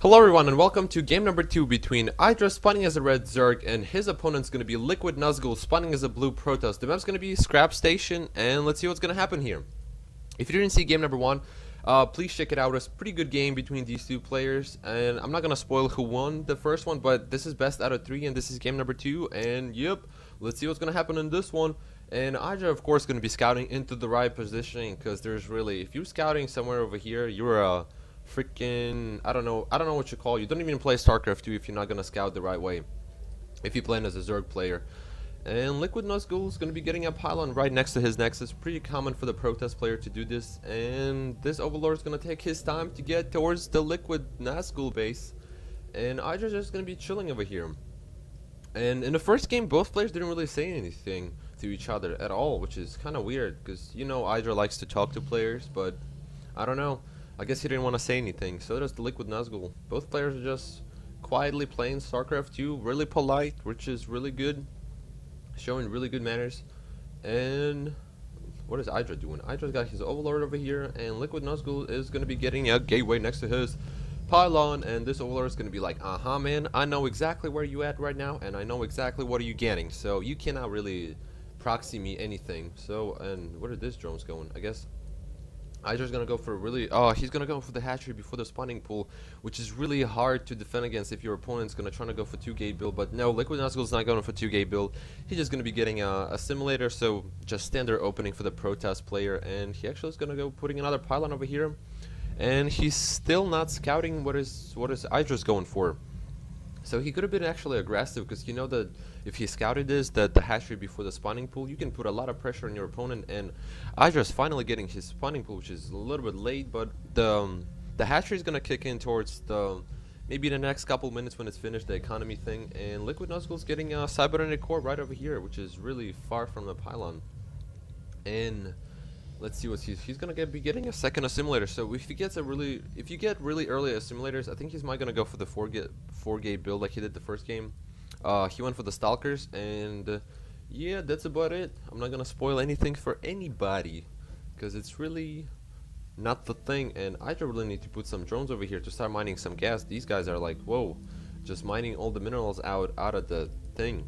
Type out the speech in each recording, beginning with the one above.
Hello everyone and welcome to game number 2 between IdrA spawning as a red Zerg and his opponent's going to be LiquidNazgul spawning as a blue Protoss. The map's going to be Scrap Station and let's see what's going to happen here. If you didn't see game number 1, please check it out. It's a pretty good game between these two players and I'm not going to spoil who won the first one, but this is best out of 3 and this is game number 2 and yep, let's see what's going to happen in this one. And IdrA of course going to be scouting into the right positioning because there's really, if you're scouting somewhere over here, you're a freaking, I don't know what you call. You don't even play Starcraft 2 if you're not gonna scout the right way. If you're playing as a Zerg player. And LiquidNazgul is gonna be getting a pylon right next to his nexus. Pretty common for the Protoss player to do this. And this Overlord is gonna take his time to get towards the LiquidNazgul base. And IdrA's just gonna be chilling over here. And in the first game, both players didn't really say anything to each other at all, which is kind of weird because you know IdrA likes to talk to players, but I don't know. I guess he didn't want to say anything. So does the LiquidNazgul. Both players are just quietly playing Starcraft 2, really polite, which is really good, showing really good manners. And what is IdrA doing? IdRA's got his Overlord over here, and LiquidNazgul is going to be getting a gateway next to his pylon, and this Overlord is going to be like, man, I know exactly where you at right now, and I know exactly what are you getting, so you cannot really proxy me anything. So, and where are these drones going? I guess IdrA's gonna go for he's gonna go for the hatchery before the spawning pool, which is really hard to defend against if your opponent's gonna try to go for 2-gate build. But no, LiquidNazgul's not going for 2-gate build. He's just gonna be getting a simulator, so just standard opening for the Protoss player. And he actually is gonna go putting another pylon over here, and he's still not scouting what is IdrA's going for. So he could have been actually aggressive because you know that if he scouted the hatchery before the spawning pool, you can put a lot of pressure on your opponent. And IdrA's finally getting his spawning pool, which is a little bit late, but the hatchery is gonna kick in towards maybe the next couple minutes when it's finished, the economy thing. And LiquidNazgul's getting a cybernetic core right over here, which is really far from the pylon. And let's see what he's gonna be getting a second assimilator. So if you get really early assimilators, I think he's might gonna go for the 4-gate build like he did the first game. He went for the Stalkers, and yeah, that's about it. I'm not gonna spoil anything for anybody because it's really not the thing. And I really need to put some drones over here to start mining some gas. These guys are like, whoa, just mining all the minerals out of the thing.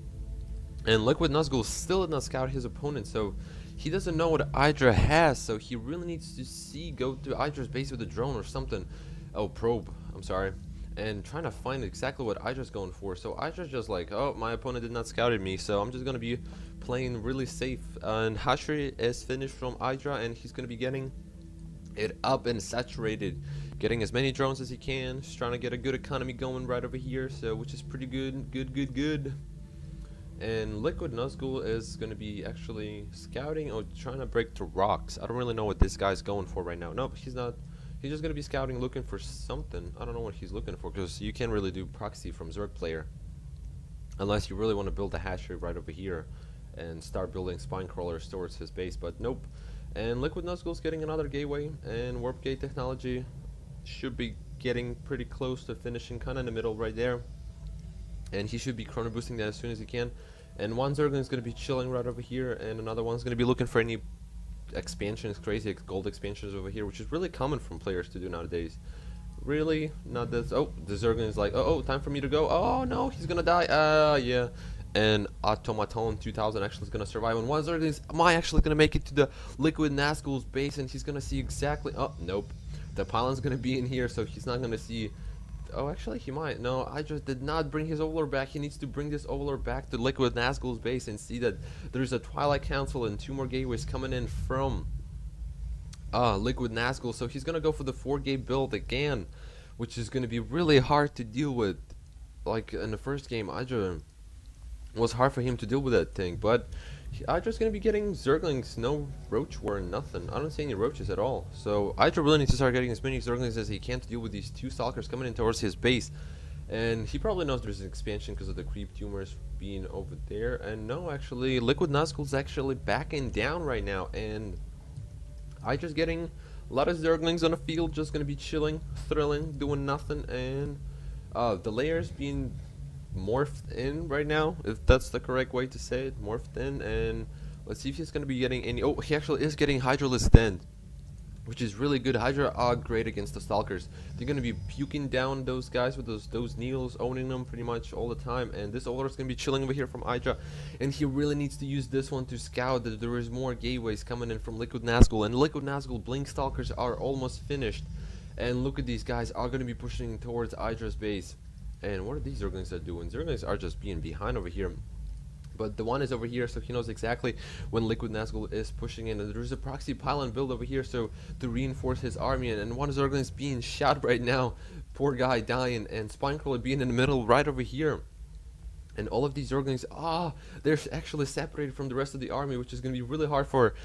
And LiquidNazgul still did not scout his opponent, so he doesn't know what IdrA has, so he really needs to go to IdrA's base with a drone or something. Oh, probe, I'm sorry. And trying to find exactly what IdrA's going for. So IdrA's just like, oh, my opponent did not scout me, so I'm just going to be playing really safe. And hatchery is finished from IdrA, and he's going to be getting it up and saturated. Getting as many drones as he can. Just trying to get a good economy going right over here, so which is pretty good. Good. And LiquidNazgul is going to be actually scouting or trying to break through rocks. I don't really know what this guy's going for right now. Nope, he's not. He's just going to be scouting, looking for something. I don't know what he's looking for because you can't really do proxy from Zerg player. Unless you really want to build a hatchery right over here and start building spine crawlers towards his base. But nope. And LiquidNazgul's getting another gateway. And warp gate technology should be getting pretty close to finishing, kind of in the middle right there. And he should be chrono boosting that as soon as he can. And one Zergling is going to be chilling right over here, and another one's going to be looking for any expansions, crazy gold expansions over here, which is really common from players to do nowadays. Really, not this. Oh, the Zergling is like, oh, time for me to go. Oh no, he's gonna die. Yeah. And Automaton 2000 actually is gonna survive, and one Zergling is actually gonna make it to the LiquidNazgul's base, and he's gonna see exactly. Oh, nope. The pylon's gonna be in here, so he's not gonna see. Oh, actually, he might. No, IdrA did not bring his Overlord back. He needs to bring this Overlord back to LiquidNazgul's base and see that there's a Twilight Council and 2 more gateways coming in from LiquidNazgul. So he's going to go for the 4-gate build again, which is going to be really hard to deal with. Like in the first game, IdrA was hard for him to deal with that thing, but IdRA's going to be getting Zerglings, no roach war, nothing. I don't see any roaches at all. So IdrA really needs to start getting as many Zerglings as he can to deal with these 2 Stalkers coming in towards his base. And he probably knows there's an expansion because of the creep tumors being over there. And no, actually, LiquidNazgul's actually backing down right now. And IdRA's getting a lot of Zerglings on the field, just going to be chilling, thrilling, doing nothing. And the layers being morphed in right now, if that's the correct way to say it, morphed in. And let's see if he's going to be getting any. Oh, he actually is getting Hydralisk Den. which is really good. IdrA are great against the Stalkers. They're going to be puking down those guys with those needles, owning them pretty much all the time. And this Overlord is going to be chilling over here from IdrA. And he really needs to use this one to scout that there is more gateways coming in from LiquidNazgul. And LiquidNazgul Blink Stalkers are almost finished. And look at these guys are going to be pushing towards IdrA's base. And what are these Zerglings are doing? Zerglings are just being behind over here. But the one is over here, so he knows exactly when LiquidNazgul is pushing in. And there's a proxy pylon build over here, so to reinforce his army. And one of Zerglings is being shot right now. Poor guy dying. And Spinecrawler being in the middle right over here. And all of these Zerglings, they're actually separated from the rest of the army, which is going to be really hard for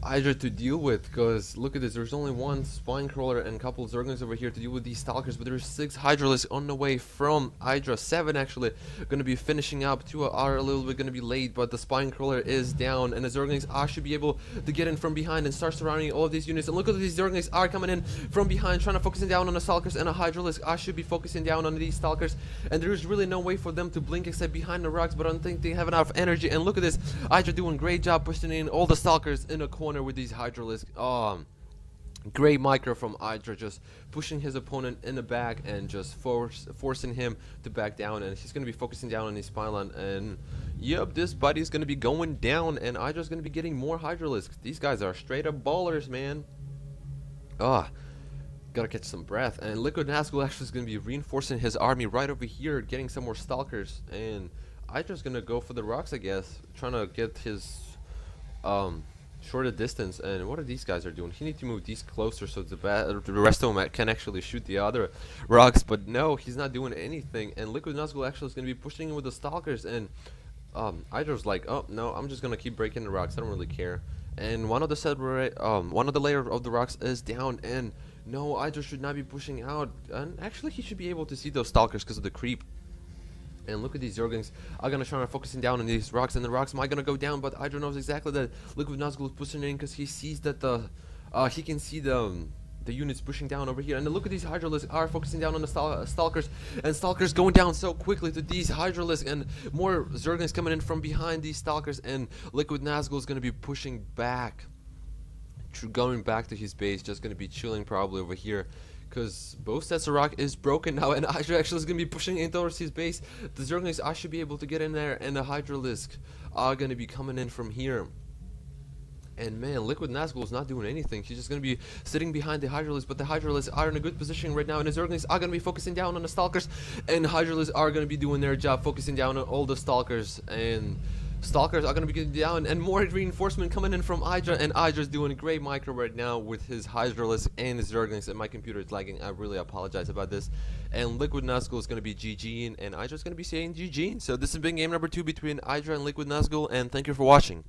IdrA to deal with, because look at this, there's only one Spinecrawler and a couple Zerglings over here to deal with these Stalkers, but there's 6 Hydralisks on the way from IdrA. 7 actually going to be finishing up. 2 are a little bit going to be late, but the Spinecrawler is down, and the Zerglings should be able to get in from behind and start surrounding all of these units. And look at these Zerglings are coming in from behind, trying to focusing down on the Stalkers, and a Hydralisk should be focusing down on these Stalkers, and there's really no way for them to blink except behind the rocks, but I don't think they have enough energy. And look at this, IdrA doing a great job pushing in all the Stalkers in a corner with these Hydralisks. Great micro from IdrA, just pushing his opponent in the back and just forcing him to back down. And he's going to be focusing down on his pylon. And yep, this buddy's going to be going down, and IdRA's going to be getting more Hydralisks. These guys are straight up ballers, man. Gotta catch some breath. And LiquidNazgul actually is going to be reinforcing his army right over here, getting some more Stalkers. And IdRA's going to go for the rocks, I guess, trying to get his shorter distance. And what are these guys are doing? He needs to move these closer so the rest of them can actually shoot the other rocks, but no, he's not doing anything. And LiquidNazgul actually is going to be pushing in with the Stalkers, and IdRA's like, oh no, I'm just gonna keep breaking the rocks, I don't really care. And one of the layer of the rocks is down, and no, IdrA should not be pushing out, and actually he should be able to see those Stalkers because of the creep. And look at these Zerglings are gonna try focusing down on these rocks, and the rocks might gonna go down, but IdrA knows exactly that LiquidNazgul is pushing in because he sees that he can see the units pushing down over here. And look at these Hydralisks are focusing down on the Stalkers, and Stalkers going down so quickly to these Hydralisks, and more Zerglings coming in from behind these Stalkers, and LiquidNazgul is gonna be pushing back, going back to his base, just gonna be chilling probably over here. Because both sets of rock is broken now, and IdrA actually is going to be pushing in towards his base. The Zerglings should be able to get in there, and the Hydralisk are going to be coming in from here. And man, LiquidNazgul is not doing anything. He's just going to be sitting behind the Hydralisk, but the Hydralisks are in a good position right now, and the Zerglings are going to be focusing down on the Stalkers, and Hydralisks are going to be doing their job, focusing down on all the Stalkers, and Stalkers are going to be getting down, and more reinforcement coming in from IdrA, and IdRA's doing a great micro right now with his Hydralisk and his Zerglings, and my computer is lagging. I really apologize about this. And LiquidNazgul is going to be GGing, and IdRA's going to be saying GG. So this has been game number 2 between IdrA and LiquidNazgul, and thank you for watching.